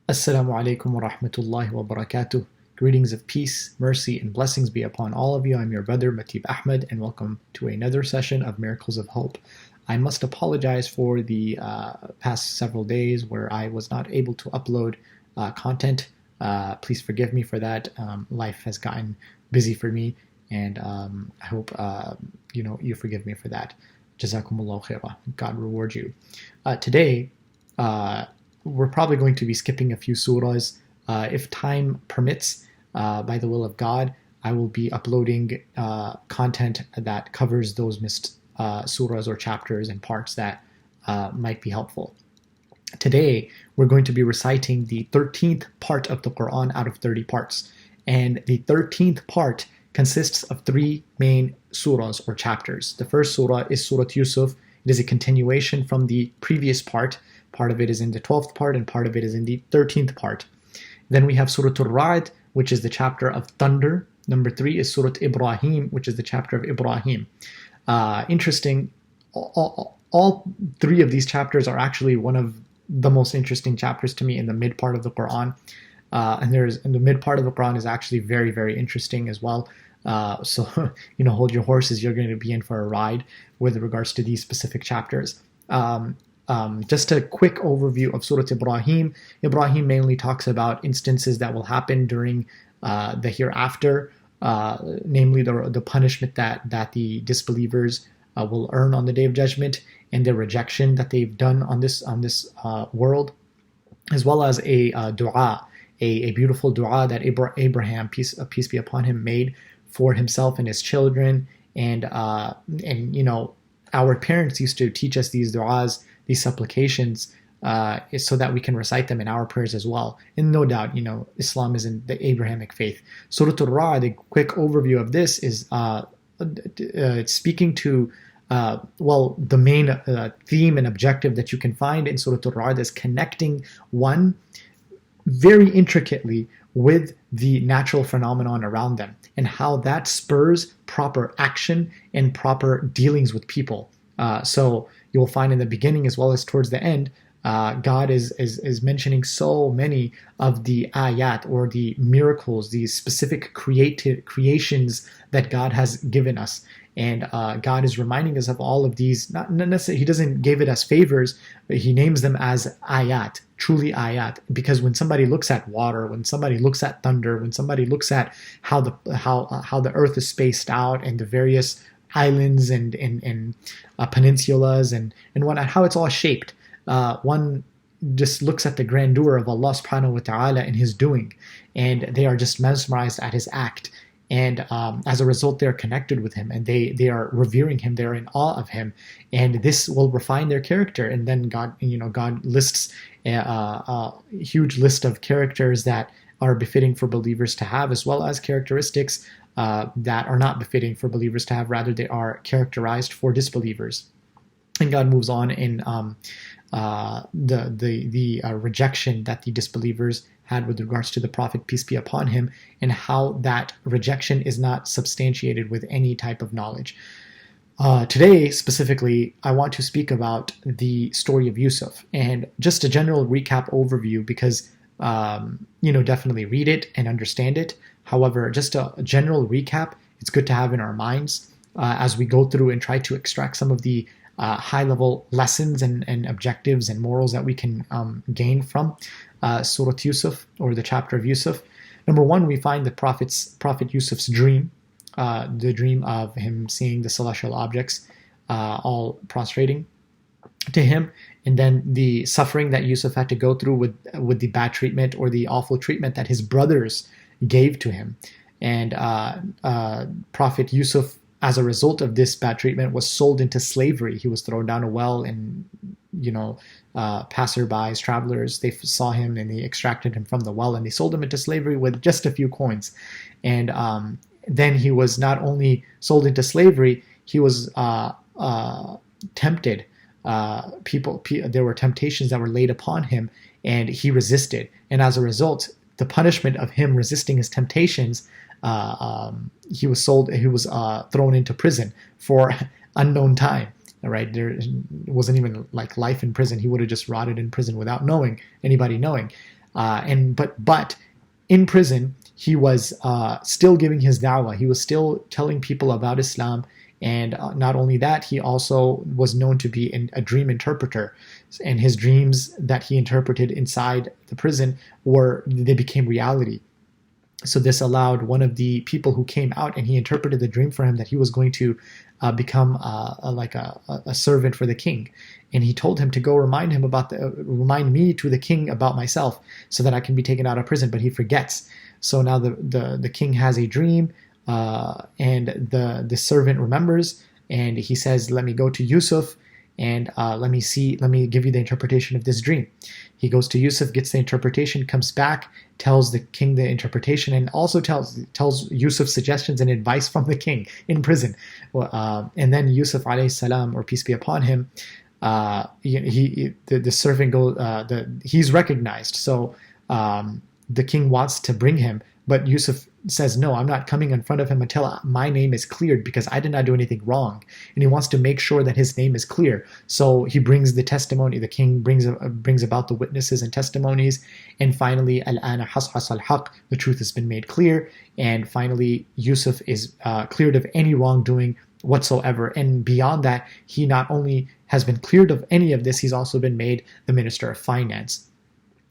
Assalamu alaikum wa rahmatullahi wa barakatuh. Greetings of peace, mercy, and blessings be upon all of you. I'm your brother Matib Ahmed, and welcome to another session of Miracles of Hope. I must apologize for the past several days where I was not able to upload content. Please forgive me for that. Life has gotten busy for me, and I hope you forgive me for that. Jazakumullahu khairah. God reward you. Today, we're probably going to be skipping a few surahs. If time permits, by the will of God, I will be uploading content that covers those missed surahs or chapters and parts that might be helpful. Today, we're going to be reciting the 13th part of the Quran out of 30 parts. And the 13th part consists of three main surahs or chapters. The first surah is Surah Yusuf. It is a continuation from the previous part. Part of it is in the 12th part and part of it is in the 13th part. Then we have Surah Al-Ra'd, which is the chapter of thunder. Number 3 is Surah Ibrahim, which is the chapter of Ibrahim. Interesting, all three of these chapters are actually one of the most interesting chapters to me in the mid part of the Quran. And the mid part of the Quran is actually very, very interesting as well. So, hold your horses. You're going to be in for a ride with regards to these specific chapters. Just a quick overview of Surah Ibrahim. Ibrahim mainly talks about instances that will happen during the hereafter, namely the punishment that the disbelievers will earn on the Day of Judgment and their rejection that they've done on this world, as well as a dua, a beautiful dua that Abraham, peace be upon him, made for himself and his children. And our parents used to teach us these duas, these supplications, so that we can recite them in our prayers as well. And no doubt, Islam is in the Abrahamic faith. Surah Al-Ra'd, a quick overview of this is speaking to, the main theme and objective that you can find in Surah Al-Ra'd is connecting one very intricately with the natural phenomenon around them and how that spurs proper action and proper dealings with people. So you'll find in the beginning as well as towards the end, God is mentioning so many of the ayat or the miracles, these specific creations that God has given us. And God is reminding us of all of these, not necessarily, He doesn't give it as favors, but He names them as ayat, truly ayat. Because when somebody looks at water, when somebody looks at thunder, when somebody looks at how the earth is spaced out and the various islands and peninsulas and whatnot, how it's all shaped, one just looks at the grandeur of Allah subhanahu wa ta'ala and His doing, and they are just mesmerized at His act. And as a result, they're connected with Him, and they are revering Him. They're in awe of Him, and this will refine their character. And then God lists a huge list of characters that are befitting for believers to have, as well as characteristics that are not befitting for believers to have. Rather, they are characterized for disbelievers. And God moves on in the rejection that the disbelievers had with regards to the Prophet, peace be upon him, and how that rejection is not substantiated with any type of knowledge. Today, specifically, I want to speak about the story of Yusuf, and just a general recap overview because, definitely read it and understand it. However, just a general recap, it's good to have in our minds as we go through and try to extract some of the high-level lessons and objectives and morals that we can gain from Surah Yusuf, or the chapter of Yusuf. Number 1, we find the Prophet Yusuf's dream, the dream of him seeing the celestial objects all prostrating to him, and then the suffering that Yusuf had to go through with the bad treatment or the awful treatment that his brothers gave to him. And Prophet Yusuf, as a result of this bad treatment, was sold into slavery. He was thrown down a well, and passerbys, travelers, they saw him and they extracted him from the well and they sold him into slavery with just a few coins. And then he was not only sold into slavery, he was tempted. There were temptations that were laid upon him, and he resisted. And as a result, the punishment of him resisting his temptations, he was thrown into prison for unknown time. Right, there wasn't even like life in prison. He would have just rotted in prison without anybody knowing. But in prison, he was still giving his da'wah. He was still telling people about Islam. And not only that, he also was known to be a dream interpreter. And his dreams that he interpreted inside the prison they became reality. So this allowed one of the people who came out, and he interpreted the dream for him, that he was going to become a servant for the king. And he told him to go remind me to the king about myself, so that I can be taken out of prison. But he forgets. So now the king has a dream, and the servant remembers, and he says, "Let me go to Yusuf, and let me give you the interpretation of this dream." He goes to Yusuf, gets the interpretation, comes back, tells the king the interpretation, and also tells Yusuf suggestions and advice from the king in prison. And then Yusuf alayhi salam, or peace be upon him, the servant he's recognized. So the king wants to bring him, but Yusuf says, "No, I'm not coming in front of him until my name is cleared, because I did not do anything wrong." And he wants to make sure that his name is clear. So he brings the testimony. The king brings about the witnesses and testimonies. And finally, al-ana hashas al-haq, the truth has been made clear. And finally, Yusuf is cleared of any wrongdoing whatsoever. And beyond that, he not only has been cleared of any of this, he's also been made the minister of finance.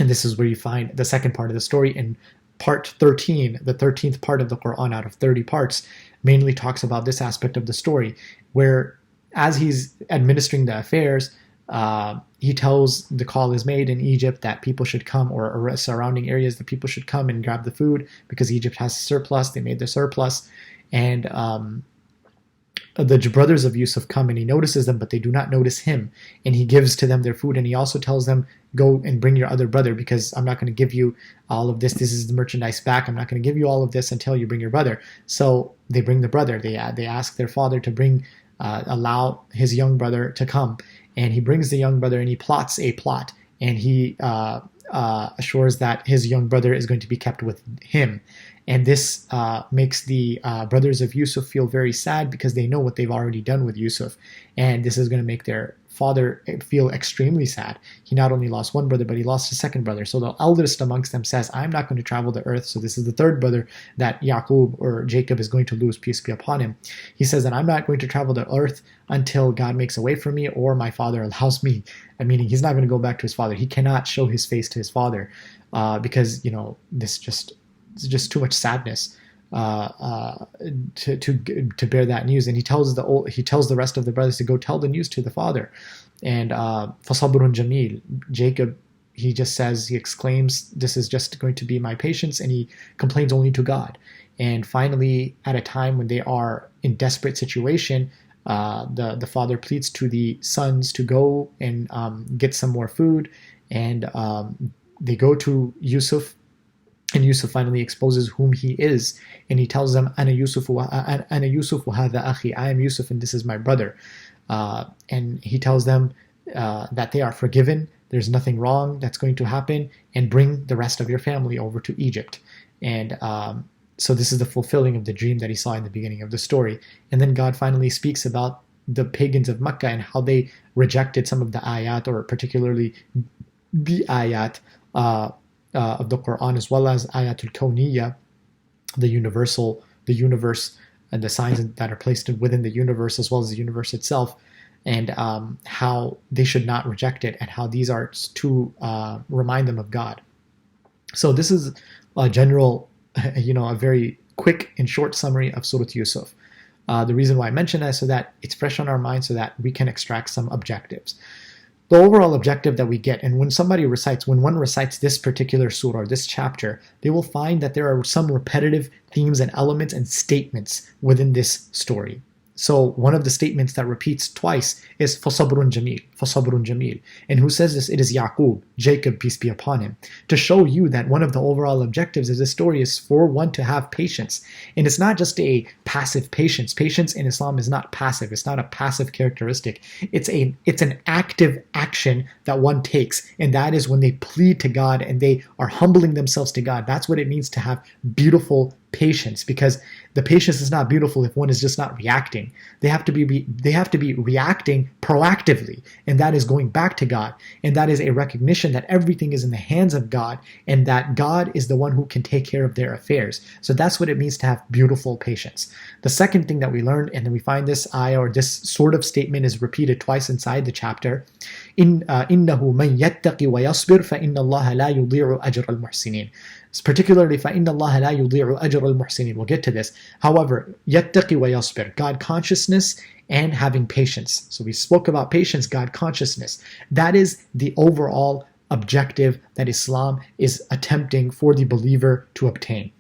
And this is where you find the second part of the story in part 13, the 13th part of the Quran out of 30 parts, mainly talks about this aspect of the story, where as he's administering the affairs, he tells, the call is made in Egypt that people should come, or surrounding areas, that people should come and grab the food, because Egypt has a surplus. They made their surplus. And the brothers of Yusuf come, and he notices them, but they do not notice him. And he gives to them their food, and he also tells them, "Go and bring your other brother, because I'm not going to give you all of this. This is the merchandise back. I'm not going to give you all of this until you bring your brother." So they bring the brother. They ask their father to allow his young brother to come. And he brings the young brother, and he plots a plot. And he assures that his young brother is going to be kept with him. And this makes the brothers of Yusuf feel very sad, because they know what they've already done with Yusuf. And this is going to make their father feel extremely sad. He not only lost one brother, but he lost his second brother. So the eldest amongst them says, "I'm not going to travel the earth." So this is the third brother that Yaqub, or Jacob, is going to lose, peace be upon him. He says that, "I'm not going to travel the earth until God makes a way for me, or my father allows me." Meaning he's not going to go back to his father. He cannot show his face to his father, because this it's just too much sadness to bear that news. And he tells the rest of the brothers to go tell the news to the father. And فَصَبْرٌ جَمِيلٌ, Jacob, he exclaims, "This is just going to be my patience," and he complains only to God. And finally, at a time when they are in desperate situation, the father pleads to the sons to go and get some more food. And they go to Yusuf. And Yusuf finally exposes whom he is, and he tells them, "Ana Yusuf wa hadha akhi, I am Yusuf, and this is my brother." And he tells them that they are forgiven. There's nothing wrong that's going to happen, and bring the rest of your family over to Egypt. And so this is the fulfilling of the dream that he saw in the beginning of the story. And then God finally speaks about the pagans of Mecca and how they rejected some of the ayat, or particularly the ayat of the Quran, as well as ayatul kawniyya, the universe, and the signs that are placed within the universe, as well as the universe itself, and how they should not reject it, and how these are to remind them of God. So this is a general, a very quick and short summary of Surah Yusuf. The reason why I mention that is so that it's fresh on our mind, so that we can extract some objectives. The overall objective that we get, and when one recites this particular surah, or this chapter, they will find that there are some repetitive themes and elements and statements within this story. So one of the statements that repeats twice is فَصَبْرٌ جَمِيلٌ, فَصَبْرٌ جَمِيلٌ. And who says this? It is Yaqub, Jacob, peace be upon him, to show you that one of the overall objectives of this story is for one to have patience. And it's not just a passive patience. Patience in Islam is not passive. It's not a passive characteristic. It's an active action that one takes. And that is when they plead to God and they are humbling themselves to God. That's what it means to have beautiful patience, because The patience is not beautiful if one is just not reacting. They have to be reacting proactively, and that is going back to God, and that is a recognition that everything is in the hands of God, and that God is the one who can take care of their affairs. So that's what it means to have beautiful patience. The second thing that we learned, and then we find this ayah or this sort of statement is repeated twice inside the chapter, إِنَّهُ مَنْ يَتَّقِ وَيَصْبِرْ فَإِنَّ اللَّهَ لَا يُضِيعُ أَجْرَ الْمُحْسِنِينَ. Particularly, فَإِنَّ اللَّهَ لَا يُضِيعُ أَجْرَ الْمُحْسِنِينَ. We'll get to this. However, يَتَّقِ وَيَصْبِرْ, God consciousness and having patience. So we spoke about patience, God consciousness. That is the overall objective that Islam is attempting for the believer to obtain.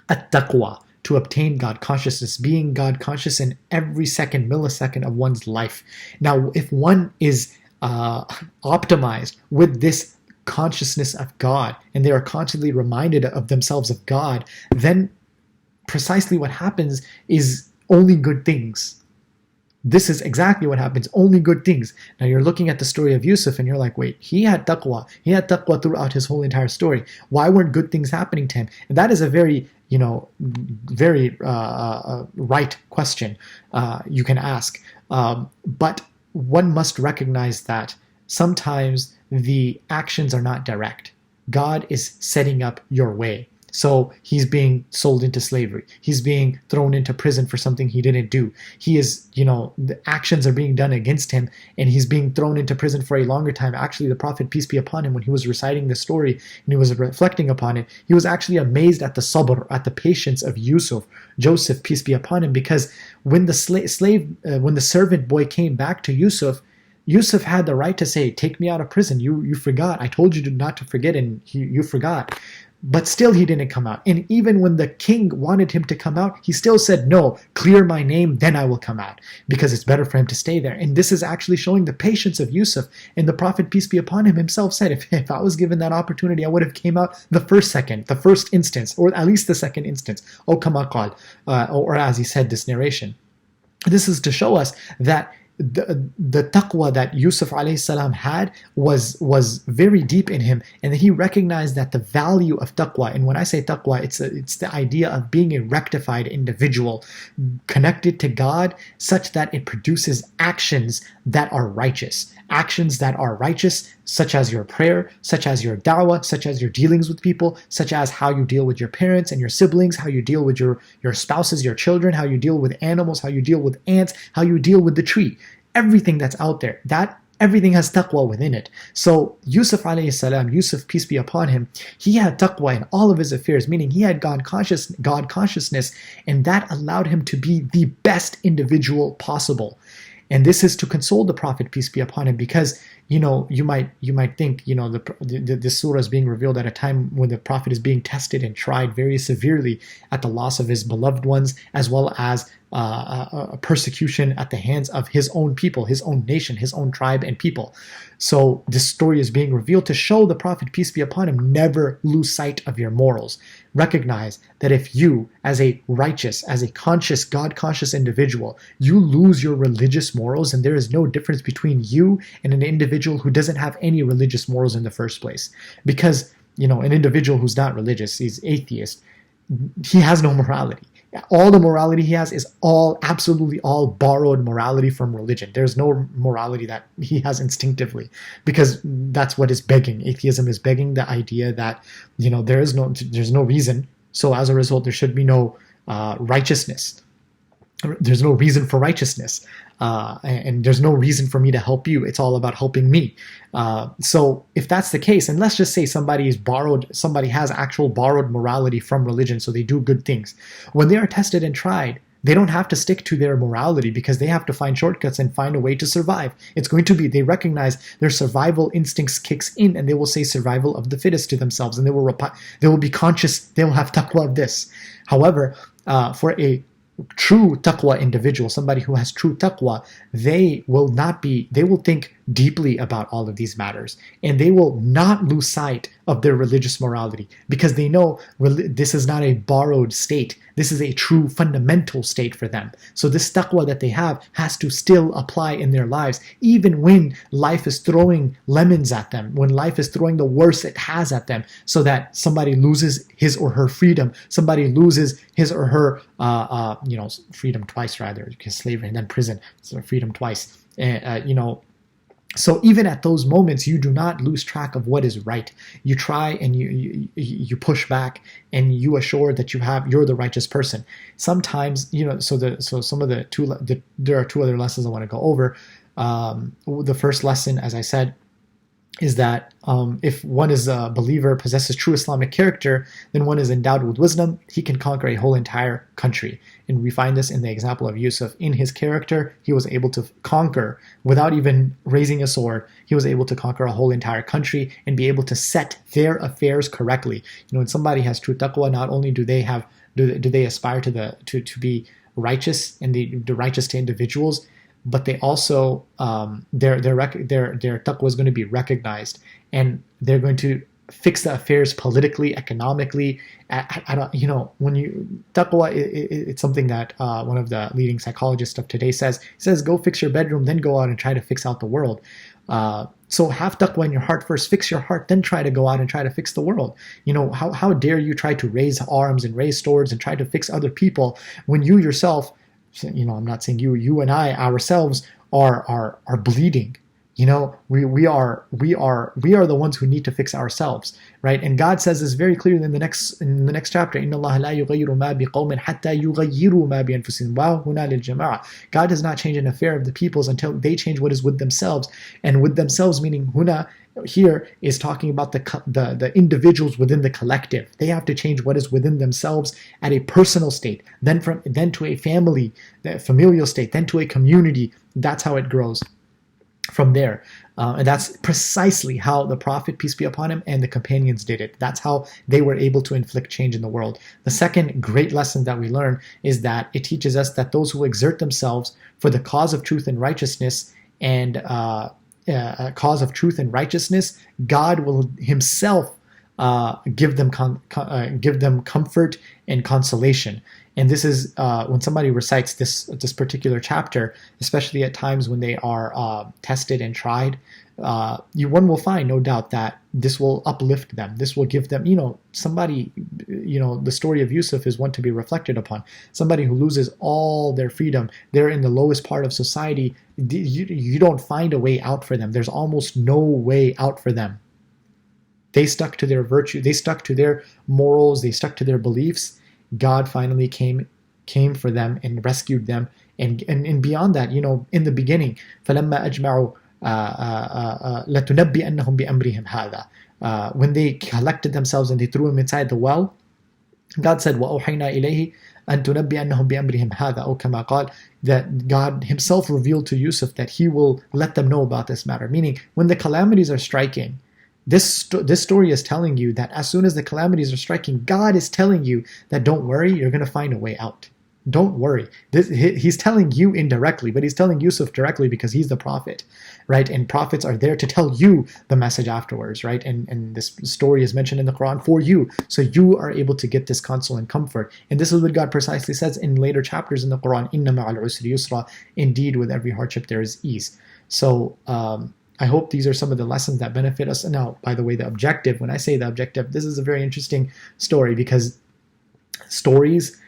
At-taqwa, to obtain God consciousness, being God conscious in every second, millisecond of one's life. Now, if one is optimized with this consciousness of God, and they are constantly reminded of themselves of God, then precisely what happens is only good things. This is exactly what happens, only good things. Now you're looking at the story of Yusuf and you're like, wait, he had taqwa throughout his whole entire story. Why weren't good things happening to him? And that is a very, very right question you can ask. But one must recognize that sometimes the actions are not direct. God is setting up your way. So he's being sold into slavery. He's being thrown into prison for something he didn't do. He is, the actions are being done against him, and he's being thrown into prison for a longer time. Actually, the Prophet, peace be upon him, when he was reciting the story and he was reflecting upon it, he was actually amazed at the sabr, at the patience of Joseph, peace be upon him, because when the when the servant boy came back to Yusuf had the right to say, take me out of prison. You forgot. I told you not to forget, and you forgot. But still he didn't come out. And even when the king wanted him to come out, he still said, no, clear my name, then I will come out, because it's better for him to stay there. And this is actually showing the patience of Yusuf. And the Prophet, peace be upon him, himself said, if I was given that opportunity, I would have came out the first instance, or at least the second instance, or kama qal, or as he said, this narration. This is to show us that the taqwa that Yusuf alayhi salam had was very deep in him, and that he recognized that the value of taqwa, and when I say taqwa, it's the idea of being a rectified individual connected to God, such that it produces actions that are righteous. Actions that are righteous, such as your prayer, such as your da'wah, such as your dealings with people, such as how you deal with your parents and your siblings, how you deal with your spouses, your children, how you deal with animals, how you deal with ants, how you deal with the tree. Everything that's out there, everything has taqwa within it. So Yusuf alayhi salam, Yusuf, peace be upon him, he had taqwa in all of his affairs, meaning he had God consciousness, and that allowed him to be the best individual possible. And this is to console the Prophet, peace be upon him, because you might think this surah is being revealed at a time when the Prophet is being tested and tried very severely at the loss of his beloved ones, as well as persecution at the hands of his own people, his own nation, his own tribe and people. So this story is being revealed to show the Prophet, peace be upon him, never lose sight of your morals. Recognize that if you, as a righteous, as a conscious, God-conscious individual, you lose your religious morals, and there is no difference between you and an individual who doesn't have any religious morals in the first place. Because, an individual who's not religious, he's atheist, he has no morality. All the morality he has is absolutely all borrowed morality from religion. There's no morality that he has instinctively, because that's what is begging. Atheism is begging the idea that, there's no reason. So as a result, there should be no righteousness. There's no reason for righteousness. And there's no reason for me to help you. It's all about helping me. So if that's the case, and let's just say somebody has actual borrowed morality from religion, so they do good things. When they are tested and tried, they don't have to stick to their morality, because they have to find shortcuts and find a way to survive. It's going to be, they recognize their survival instincts kicks in, and they will say survival of the fittest to themselves, and they will be conscious, they will have taqwa of this. However, for a true taqwa individual, somebody who has true taqwa, they will think deeply about all of these matters, and they will not lose sight of their religious morality because they know this is not a borrowed state. This is a true fundamental state for them. So this taqwa that they have has to still apply in their lives, even when life is throwing lemons at them, when life is throwing the worst it has at them, so that somebody loses his or her freedom, somebody loses his or her, freedom twice rather, because slavery and then prison, so freedom twice. So even at those moments, you do not lose track of what is right. You try and you push back, and you assure that you're the righteous person. Sometimes, there are two other lessons I want to go over. The first lesson, as I said, is that if one is a believer, possesses true Islamic character, then one is endowed with wisdom. He can conquer a whole entire country. And we find this in the example of Yusuf. In his character, he was able to conquer, without even raising a sword, he was able to conquer a whole entire country and be able to set their affairs correctly. When somebody has true taqwa, not only do they aspire to be righteous and the righteous to individuals, but they also their taqwa is going to be recognized, and they're going to fix the affairs politically, economically. When you taqwa, it's something that one of the leading psychologists of today says. He says, "Go fix your bedroom, then go out and try to fix out the world." So have taqwa in your heart first. Fix your heart, then try to go out and try to fix the world. How dare you try to raise arms and raise swords and try to fix other people when you yourself, I'm not saying you and I ourselves are bleeding. We are the ones who need to fix ourselves, right? And God says this very clearly in the next chapter. إِنَّ اللَّهَ لَا يُغَيِّرُ مَا بِقَوْمٍ حَتَّى يُغَيِّرُوا مَا بِأَنفُسِهِمْ وَهُنَا لِلْجَمَاعَةِ. God does not change an affair of the peoples until they change what is with themselves. And with themselves, meaning huna here is talking about the individuals within the collective. They have to change what is within themselves at a personal state, then to a familial state, then to a community. That's how it grows from there. And that's precisely how the Prophet, peace be upon him, and the companions did it. That's how they were able to inflict change in the world. The second great lesson that we learn is that it teaches us that those who exert themselves for the cause of truth and righteousness God will himself give them comfort and consolation. And this is when somebody recites this particular chapter, especially at times when they are tested and tried, one will find, no doubt, that this will uplift them. This will give them, the story of Yusuf is one to be reflected upon. Somebody who loses all their freedom, they're in the lowest part of society. You don't find a way out for them. There's almost no way out for them. They stuck to their virtue. They stuck to their morals. They stuck to their beliefs. God finally came for them and rescued them. And beyond that, in the beginning, فَلَمَّا أَجْمَعُوا لَتُنَبِّئَنَّهُم بِأَمْرِهِمْ هَذَا. When they collected themselves and they threw him inside the well, God said, وَأَوْحَيْنَا إِلَيْهِ أَن تُنَبِّئَنَّهُم بِأَمْرِهِمْ هَذَا, أو كما قال, that God himself revealed to Yusuf that he will let them know about this matter. Meaning, when the calamities are striking, this story is telling you that as soon as the calamities are striking, God is telling you that don't worry, you're going to find a way out. Don't worry. He's telling you indirectly, but he's telling Yusuf directly because he's the prophet, right? And prophets are there to tell you the message afterwards, right? And this story is mentioned in the Quran for you, so you are able to get this console and comfort. And this is what God precisely says in later chapters in the Quran, إِنَّ مَعَ الْعُسْرِ يُسْرًا. Indeed, with every hardship there is ease. So, I hope these are some of the lessons that benefit us. Now, by the way, the objective, when I say the objective, this is a very interesting story because stories,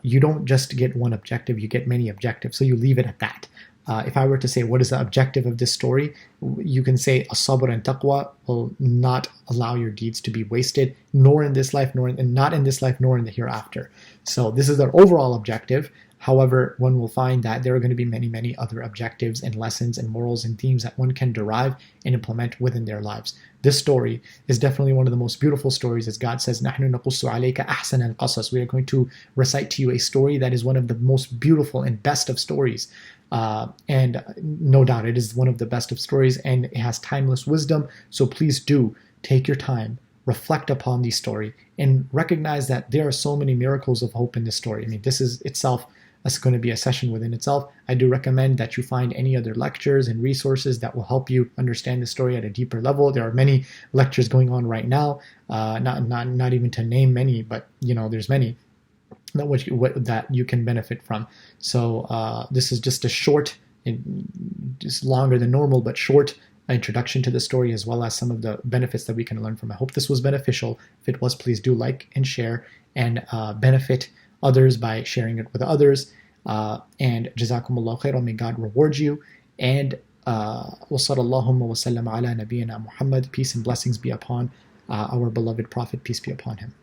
you don't just get one objective, you get many objectives. So you leave it at that. If I were to say, what is the objective of this story? You can say, as-sabr and taqwa will not allow your deeds to be wasted, nor in this life, not in this life, nor in the hereafter. So this is their overall objective. However, one will find that there are going to be many, many other objectives and lessons and morals and themes that one can derive and implement within their lives. This story is definitely one of the most beautiful stories, as God says, نَحْنُ نَقُصُّ عَلَيْكَ أَحْسَنَ الْقَصَصِ. We are going to recite to you a story that is one of the most beautiful and best of stories. And no doubt it is one of the best of stories, and it has timeless wisdom. So please do take your time, reflect upon the story, and recognize that there are so many miracles of hope in this story. I mean, this is itself going to be a session within itself. I do recommend that you find any other lectures and resources that will help you understand the story at a deeper level. There are many lectures going on right now, not even to name many, but there's many that you can benefit from. So this is just a short, just longer than normal, but short introduction to the story, as well as some of the benefits that we can learn from it. I hope this was beneficial. If it was, please do like and share, and benefit others by sharing it with others. And Jazakumullah khairan, may God reward you. And Wasallallahu wa sallam ala nabiyyina Muhammad. Peace and blessings be upon our beloved Prophet, peace be upon him.